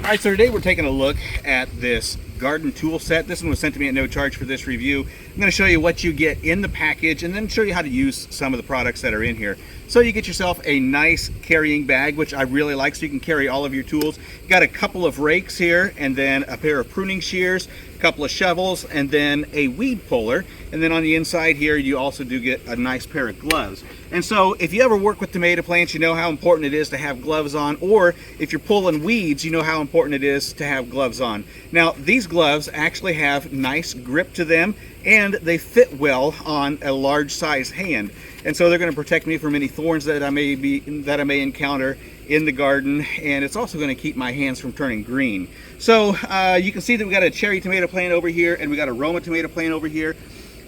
All right, so today we're taking a look at this garden tool set. This one was sent to me at no charge for this review. I'm going to show you what you get in the package and then show you how to use some of the products that are in here. So you get yourself a nice carrying bag, which I really like, so you can carry all of your tools. You got a couple of rakes here, and then a pair of pruning shears, a couple of shovels, and then a weed puller. And then on the inside here, you also do get a nice pair of gloves. And so if you ever work with tomato plants, you know how important it is to have gloves on, or if you're pulling weeds, you know how important it is to have gloves on. Now, these gloves actually have nice grip to them, and they fit well on a large size hand. And so they're going to protect me from any thorns that I may encounter in the garden, and it's also going to keep my hands from turning green. So you can see that we got a cherry tomato plant over here, and we got a Roma tomato plant over here.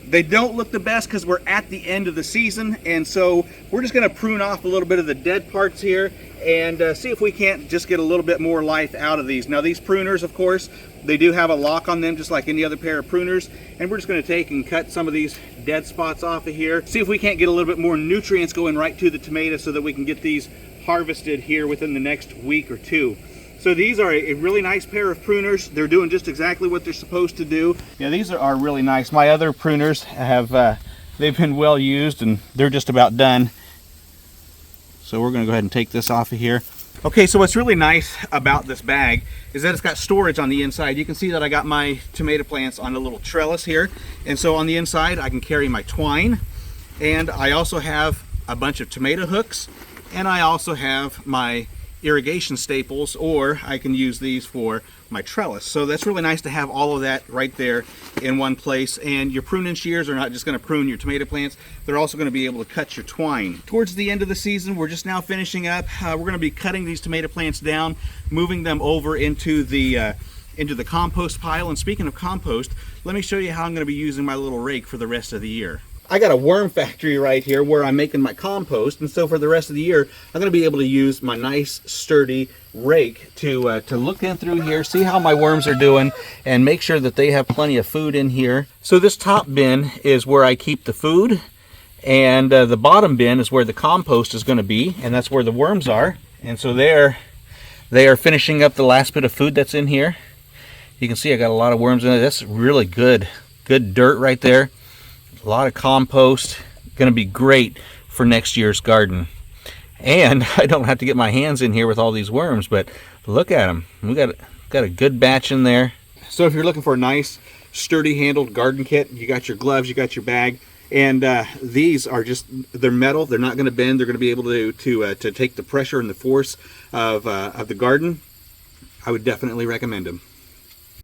They don't look the best because we're at the end of the season, and so we're just going to prune off a little bit of the dead parts here and see if we can't just get a little bit more life out of these. Now, these pruners, of course, they do have a lock on them just like any other pair of pruners, and we're just going to take and cut some of these dead spots off of here, see if we can't get a little bit more nutrients going right to the tomatoes so that we can get these harvested here within the next week or two. So these are a really nice pair of pruners. They're doing just exactly what they're supposed to do. Yeah, these are really nice. My other pruners have, they've been well used and they're just about done. So we're gonna go ahead and take this off of here. Okay, so what's really nice about this bag is that it's got storage on the inside. You can see that I got my tomato plants on a little trellis here. And so on the inside, I can carry my twine. And I also have a bunch of tomato hooks. And I also have my irrigation staples, or I can use these for my trellis. So that's really nice to have all of that right there in one place. And your pruning shears are not just going to prune your tomato plants, they're also going to be able to cut your twine. Towards the end of the season, we're just now finishing up. We're going to be cutting these tomato plants down, moving them over into the compost pile. And speaking of compost, let me show you how I'm going to be using my little rake for the rest of the year. I got a worm factory right here where I'm making my compost, and so for the rest of the year I'm going to be able to use my nice sturdy rake to look in through here, see how my worms are doing, and make sure that they have plenty of food in here. So this top bin is where I keep the food, and the bottom bin is where the compost is going to be, and that's where the worms are. And so they are finishing up the last bit of food that's in here. You can see I got a lot of worms in it. That's really good dirt right there. A lot of compost, going to be great for next year's garden. And I don't have to get my hands in here with all these worms, but look at them. We got a good batch in there. So if you're looking for a nice, sturdy handled garden kit, you got your gloves, you got your bag, and these are just, they're metal. They're not going to bend. They're going to be able to take the pressure and the force of the garden. I would definitely recommend them.